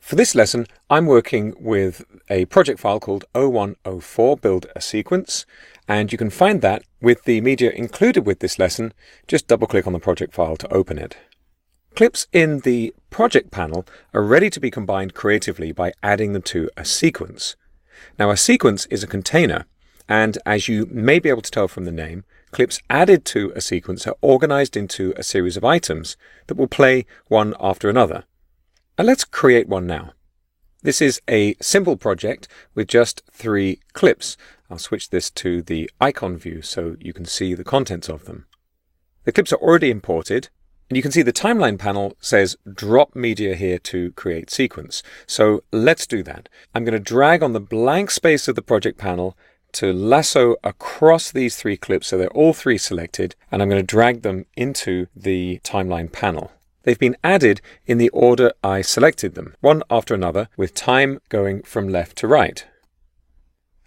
For this lesson, I'm working with a project file called 0104 Build a Sequence, and you can find that with the media included with this lesson. Just double-click on the project file to open it. Clips in the project panel are ready to be combined creatively by adding them to a sequence. Now, a sequence is a container, and as you may be able to tell from the name, clips added to a sequence are organized into a series of items that will play one after another. And let's create one now. This is a simple project with just 3 clips. I'll switch this to the icon view so you can see the contents of them. The clips are already imported, and you can see the timeline panel says drop media here to create sequence. So let's do that. I'm going to drag on the blank space of the project panel to lasso across these 3 clips so they're all 3 selected, and I'm going to drag them into the timeline panel. They've been added in the order I selected them, one after another, with time going from left to right.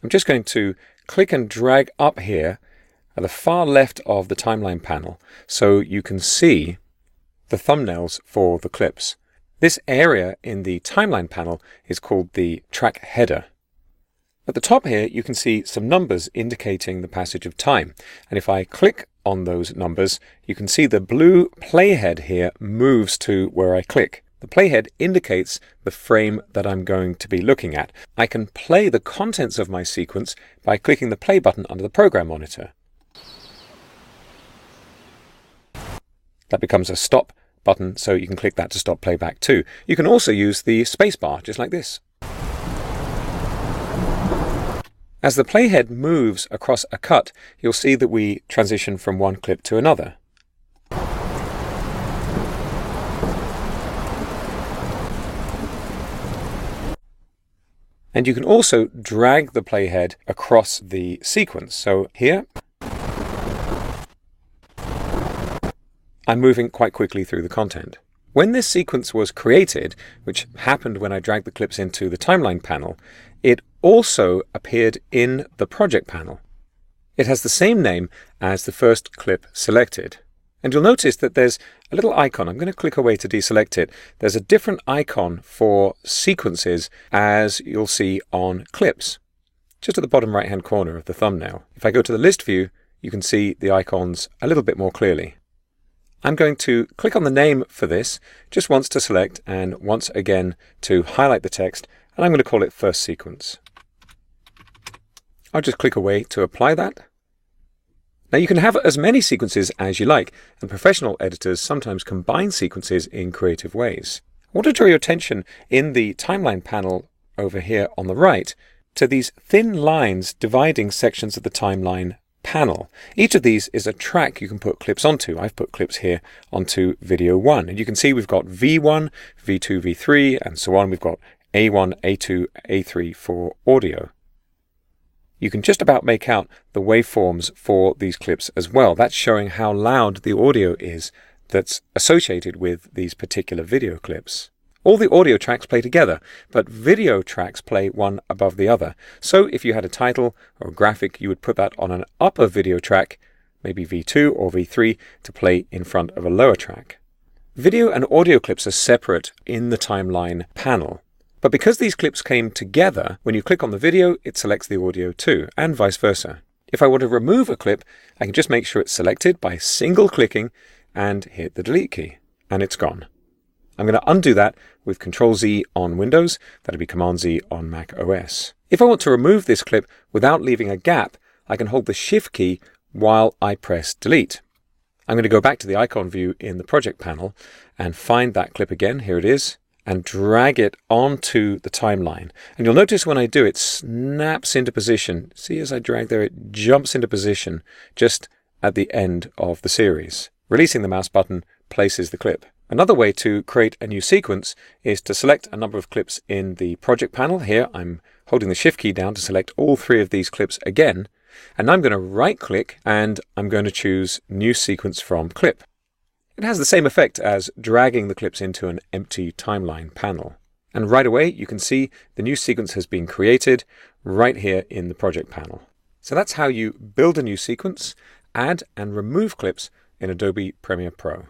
I'm just going to click and drag up here at the far left of the timeline panel so you can see the thumbnails for the clips. This area in the timeline panel is called the track header. At the top here, you can see some numbers indicating the passage of time. And if I click on those numbers, you can see the blue playhead here moves to where I click. The playhead indicates the frame that I'm going to be looking at. I can play the contents of my sequence by clicking the play button under the program monitor. That becomes a stop button, so you can click that to stop playback too. You can also use the space bar, just like this. As the playhead moves across a cut, you'll see that we transition from one clip to another. And you can also drag the playhead across the sequence. So here, I'm moving quite quickly through the content. When this sequence was created, which happened when I dragged the clips into the timeline panel, it also appeared in the project panel. It has the same name as the first clip selected. And you'll notice that there's a little icon. I'm going to click away to deselect it. There's a different icon for sequences as you'll see on clips, just at the bottom right-hand corner of the thumbnail. If I go to the list view, you can see the icons a little bit more clearly. I'm going to click on the name for this, just once to select and once again to highlight the text, and I'm going to call it First Sequence. I'll just click away to apply that. Now you can have as many sequences as you like, and professional editors sometimes combine sequences in creative ways. I want to draw your attention in the timeline panel over here on the right to these thin lines dividing sections of the timeline panel. Each of these is a track you can put clips onto. I've put clips here onto video 1, and you can see we've got V1, V2, V3, and so on. We've got A1, A2, A3 for audio. You can just about make out the waveforms for these clips as well. That's showing how loud the audio is that's associated with these particular video clips. All the audio tracks play together, but video tracks play one above the other. So if you had a title or a graphic, you would put that on an upper video track, maybe V2 or V3, to play in front of a lower track. Video and audio clips are separate in the timeline panel. But because these clips came together, when you click on the video, it selects the audio too, and vice versa. If I want to remove a clip, I can just make sure it's selected by single-clicking and hit the delete key, and it's gone. I'm going to undo that with Ctrl-Z on Windows. That'll be Command-Z on Mac OS. If I want to remove this clip without leaving a gap, I can hold the Shift key while I press delete. I'm going to go back to the icon view in the project panel and find that clip again. Here it is. And drag it onto the timeline. And you'll notice when I do, it snaps into position. See, as I drag there, it jumps into position just at the end of the series. Releasing the mouse button places the clip. Another way to create a new sequence is to select a number of clips in the project panel. Here, I'm holding the Shift key down to select all 3 of these clips again. And I'm going to right-click, and I'm going to choose New Sequence from Clip. It has the same effect as dragging the clips into an empty timeline panel. And right away, you can see the new sequence has been created right here in the project panel. So that's how you build a new sequence, add and remove clips in Adobe Premiere Pro.